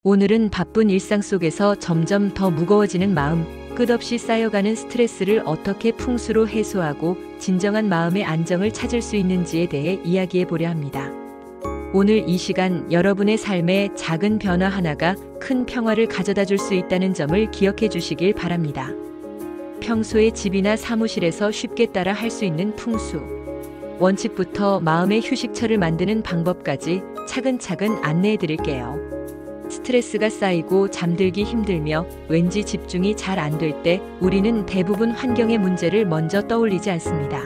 오늘은 바쁜 일상 속에서 점점 더 무거워지는 마음, 끝없이 쌓여가는 스트레스를 어떻게 풍수로 해소하고 진정한 마음의 안정을 찾을 수 있는지에 대해 이야기해 보려 합니다. 오늘 이 시간 여러분의 삶에 작은 변화 하나가 큰 평화를 가져다 줄 수 있다는 점을 기억해 주시길 바랍니다. 평소에 집이나 사무실에서 쉽게 따라 할 수 있는 풍수. 원칙부터 마음의 휴식처를 만드는 방법까지 차근차근 안내해 드릴게요. 스트레스가 쌓이고 잠들기 힘들며 왠지 집중이 잘 안 될 때 우리는 대부분 환경의 문제를 먼저 떠올리지 않습니다.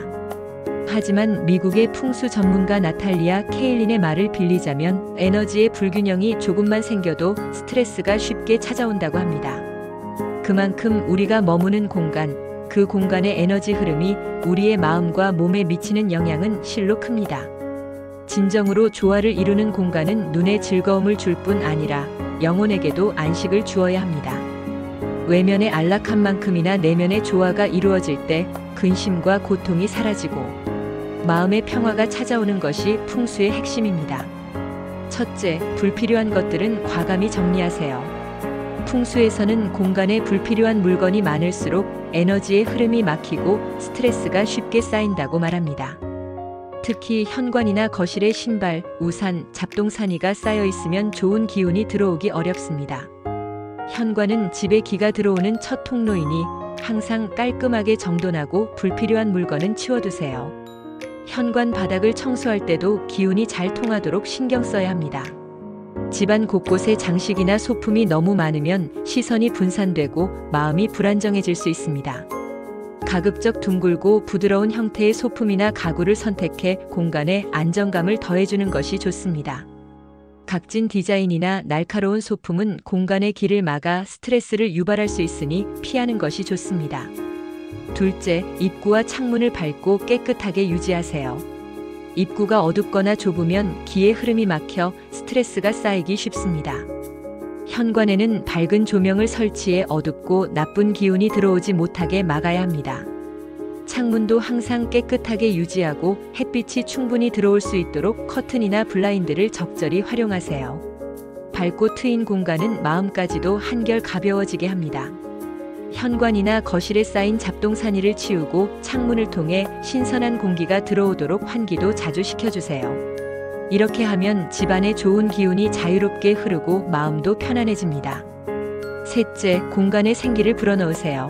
하지만 미국의 풍수 전문가 나탈리아 케일린의 말을 빌리자면 에너지의 불균형이 조금만 생겨도 스트레스가 쉽게 찾아온다고 합니다. 그만큼 우리가 머무는 공간, 그 공간의 에너지 흐름이 우리의 마음과 몸에 미치는 영향은 실로 큽니다. 진정으로 조화를 이루는 공간은 눈에 즐거움을 줄 뿐 아니라 영혼에게도 안식을 주어야 합니다. 외면의 안락한 만큼이나 내면의 조화가 이루어질 때 근심과 고통이 사라지고 마음의 평화가 찾아오는 것이 풍수의 핵심입니다. 첫째, 불필요한 것들은 과감히 정리하세요. 풍수에서는 공간에 불필요한 물건이 많을수록 에너지의 흐름이 막히고 스트레스가 쉽게 쌓인다고 말합니다. 특히 현관이나 거실에 신발, 우산, 잡동사니가 쌓여 있으면 좋은 기운이 들어오기 어렵습니다. 현관은 집에 기가 들어오는 첫 통로이니 항상 깔끔하게 정돈하고 불필요한 물건은 치워두세요. 현관 바닥을 청소할 때도 기운이 잘 통하도록 신경 써야 합니다. 집안 곳곳에 장식이나 소품이 너무 많으면 시선이 분산되고 마음이 불안정해질 수 있습니다. 가급적 둥글고 부드러운 형태의 소품이나 가구를 선택해 공간에 안정감을 더해주는 것이 좋습니다. 각진 디자인이나 날카로운 소품은 공간의 길을 막아 스트레스를 유발할 수 있으니 피하는 것이 좋습니다. 둘째, 입구와 창문을 밝고 깨끗하게 유지하세요. 입구가 어둡거나 좁으면 기의 흐름이 막혀 스트레스가 쌓이기 쉽습니다. 현관에는 밝은 조명을 설치해 어둡고 나쁜 기운이 들어오지 못하게 막아야 합니다. 창문도 항상 깨끗하게 유지하고 햇빛이 충분히 들어올 수 있도록 커튼이나 블라인드를 적절히 활용하세요. 밝고 트인 공간은 마음까지도 한결 가벼워지게 합니다. 현관이나 거실에 쌓인 잡동사니를 치우고 창문을 통해 신선한 공기가 들어오도록 환기도 자주 시켜주세요. 이렇게 하면 집안에 좋은 기운이 자유롭게 흐르고 마음도 편안해집니다. 셋째, 공간에 생기를 불어넣으세요.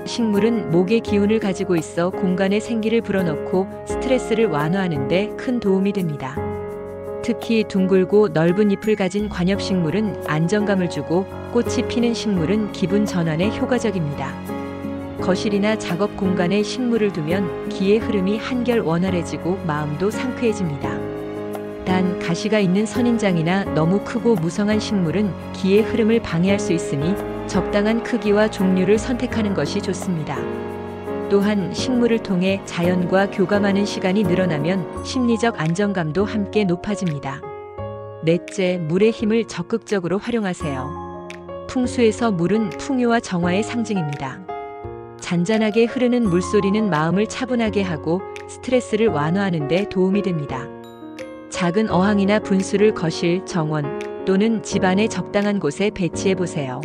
식물은 목의 기운을 가지고 있어 공간에 생기를 불어넣고 스트레스를 완화하는 데 큰 도움이 됩니다. 특히 둥글고 넓은 잎을 가진 관엽식물은 안정감을 주고 꽃이 피는 식물은 기분 전환에 효과적입니다. 거실이나 작업 공간에 식물을 두면 기의 흐름이 한결 원활해지고 마음도 상쾌해집니다. 단, 가시가 있는 선인장이나 너무 크고 무성한 식물은 기의 흐름을 방해할 수 있으니 적당한 크기와 종류를 선택하는 것이 좋습니다. 또한 식물을 통해 자연과 교감하는 시간이 늘어나면 심리적 안정감도 함께 높아집니다. 넷째, 물의 힘을 적극적으로 활용하세요. 풍수에서 물은 풍요와 정화의 상징입니다. 잔잔하게 흐르는 물소리는 마음을 차분하게 하고 스트레스를 완화하는 데 도움이 됩니다. 작은 어항이나 분수를 거실, 정원 또는 집안의 적당한 곳에 배치해 보세요.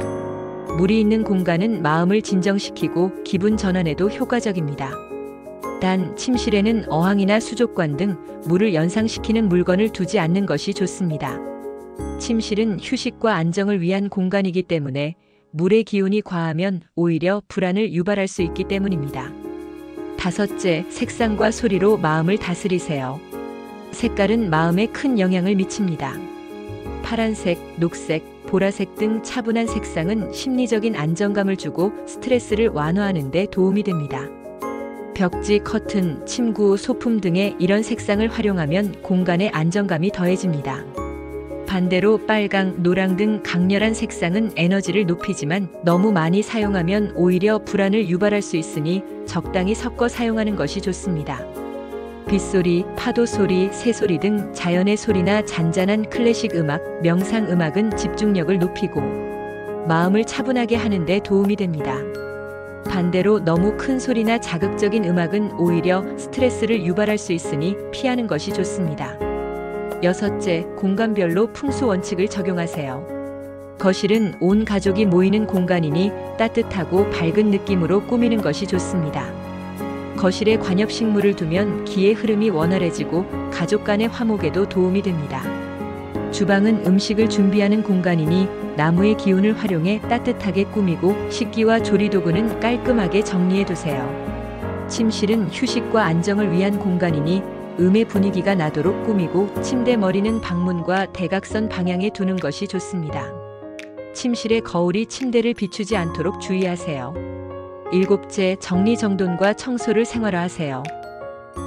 물이 있는 공간은 마음을 진정시키고 기분 전환에도 효과적입니다. 단, 침실에는 어항이나 수족관 등 물을 연상시키는 물건을 두지 않는 것이 좋습니다. 침실은 휴식과 안정을 위한 공간이기 때문에 물의 기운이 과하면 오히려 불안을 유발할 수 있기 때문입니다. 다섯째, 색상과 소리로 마음을 다스리세요. 색깔은 마음에 큰 영향을 미칩니다. 파란색, 녹색, 보라색 등 차분한 색상은 심리적인 안정감을 주고 스트레스를 완화하는 데 도움이 됩니다. 벽지, 커튼, 침구, 소품 등의 이런 색상을 활용하면 공간에 안정감이 더해집니다. 반대로 빨강, 노랑 등 강렬한 색상은 에너지를 높이지만 너무 많이 사용하면 오히려 불안을 유발할 수 있으니 적당히 섞어 사용하는 것이 좋습니다. 빗소리, 파도소리, 새소리 등 자연의 소리나 잔잔한 클래식 음악, 명상 음악은 집중력을 높이고 마음을 차분하게 하는 데 도움이 됩니다. 반대로 너무 큰 소리나 자극적인 음악은 오히려 스트레스를 유발할 수 있으니 피하는 것이 좋습니다. 여섯째, 공간별로 풍수 원칙을 적용하세요. 거실은 온 가족이 모이는 공간이니 따뜻하고 밝은 느낌으로 꾸미는 것이 좋습니다. 거실에 관엽식물을 두면 기의 흐름이 원활해지고 가족 간의 화목에도 도움이 됩니다. 주방은 음식을 준비하는 공간이니 나무의 기운을 활용해 따뜻하게 꾸미고 식기와 조리도구는 깔끔하게 정리해 두세요. 침실은 휴식과 안정을 위한 공간이니 음의 분위기가 나도록 꾸미고 침대 머리는 방문과 대각선 방향에 두는 것이 좋습니다. 침실의 거울이 침대를 비추지 않도록 주의하세요. 7째, 정리정돈과 청소를 생활화하세요.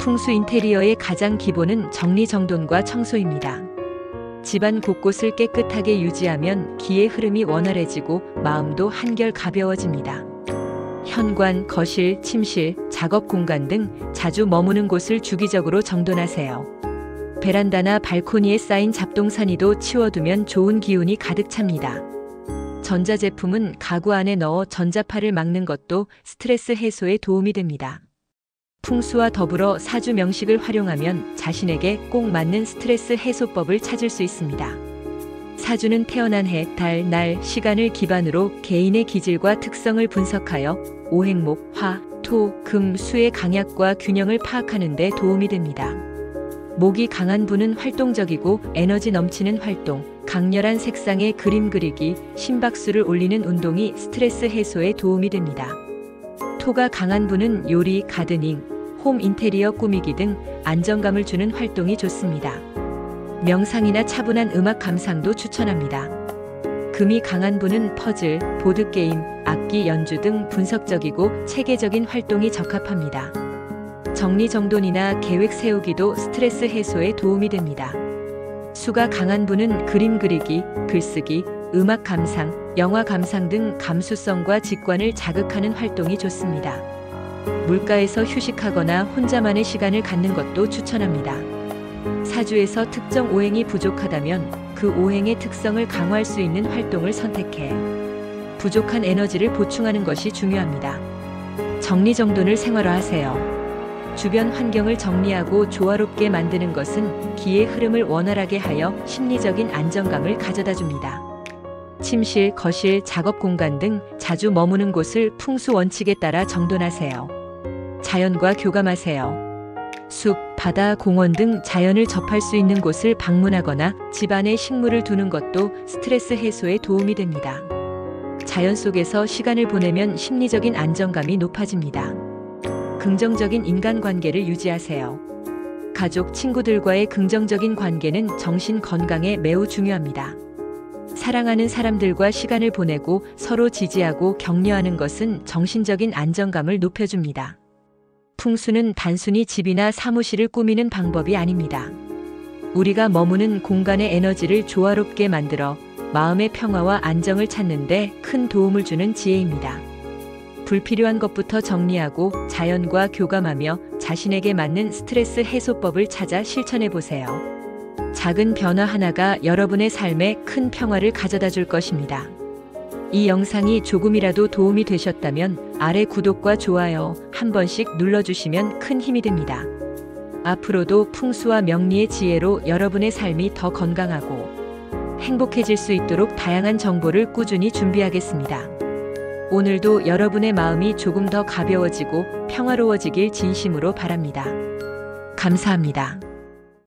풍수 인테리어의 가장 기본은 정리정돈과 청소입니다. 집안 곳곳을 깨끗하게 유지하면 기의 흐름이 원활해지고 마음도 한결 가벼워집니다. 현관, 거실, 침실, 작업 공간 등 자주 머무는 곳을 주기적으로 정돈하세요. 베란다나 발코니에 쌓인 잡동사니도 치워두면 좋은 기운이 가득 찹니다. 전자제품은 가구 안에 넣어 전자파를 막는 것도 스트레스 해소에 도움이 됩니다. 풍수와 더불어 사주 명식을 활용하면 자신에게 꼭 맞는 스트레스 해소법을 찾을 수 있습니다. 사주는 태어난 해, 달, 날, 시간을 기반으로 개인의 기질과 특성을 분석하여 오행목, 화, 토, 금, 수의 강약과 균형을 파악하는 데 도움이 됩니다. 목이 강한 분은 활동적이고 에너지 넘치는 활동, 강렬한 색상의 그림 그리기, 심박수를 올리는 운동이 스트레스 해소에 도움이 됩니다. 토가 강한 분은 요리, 가드닝, 홈 인테리어 꾸미기 등 안정감을 주는 활동이 좋습니다. 명상이나 차분한 음악 감상도 추천합니다. 금이 강한 분은 퍼즐, 보드게임, 악기 연주 등 분석적이고 체계적인 활동이 적합합니다. 정리정돈이나 계획 세우기도 스트레스 해소에 도움이 됩니다. 수가 강한 분은 그림 그리기, 글쓰기, 음악 감상, 영화 감상 등 감수성과 직관을 자극하는 활동이 좋습니다. 물가에서 휴식하거나 혼자만의 시간을 갖는 것도 추천합니다. 사주에서 특정 오행이 부족하다면 그 오행의 특성을 강화할 수 있는 활동을 선택해 부족한 에너지를 보충하는 것이 중요합니다. 정리정돈을 생활화하세요. 주변 환경을 정리하고 조화롭게 만드는 것은 기의 흐름을 원활하게 하여 심리적인 안정감을 가져다 줍니다. 침실, 거실, 작업 공간 등 자주 머무는 곳을 풍수 원칙에 따라 정돈하세요. 자연과 교감하세요. 숲, 바다, 공원 등 자연을 접할 수 있는 곳을 방문하거나 집안에 식물을 두는 것도 스트레스 해소에 도움이 됩니다. 자연 속에서 시간을 보내면 심리적인 안정감이 높아집니다. 긍정적인 인간관계를 유지하세요. 가족, 친구들과의 긍정적인 관계는 정신 건강에 매우 중요합니다. 사랑하는 사람들과 시간을 보내고 서로 지지하고 격려하는 것은 정신적인 안정감을 높여줍니다. 풍수는 단순히 집이나 사무실을 꾸미는 방법이 아닙니다. 우리가 머무는 공간의 에너지를 조화롭게 만들어 마음의 평화와 안정을 찾는 데 큰 도움을 주는 지혜입니다. 불필요한 것부터 정리하고 자연과 교감하며 자신에게 맞는 스트레스 해소법을 찾아 실천해 보세요. 작은 변화 하나가 여러분의 삶에 큰 평화를 가져다 줄 것입니다. 이 영상이 조금이라도 도움이 되셨다면 아래 구독과 좋아요 한 번씩 눌러주시면 큰 힘이 됩니다. 앞으로도 풍수와 명리의 지혜로 여러분의 삶이 더 건강하고 행복해질 수 있도록 다양한 정보를 꾸준히 준비하겠습니다. 오늘도 여러분의 마음이 조금 더 가벼워지고 평화로워지길 진심으로 바랍니다. 감사합니다.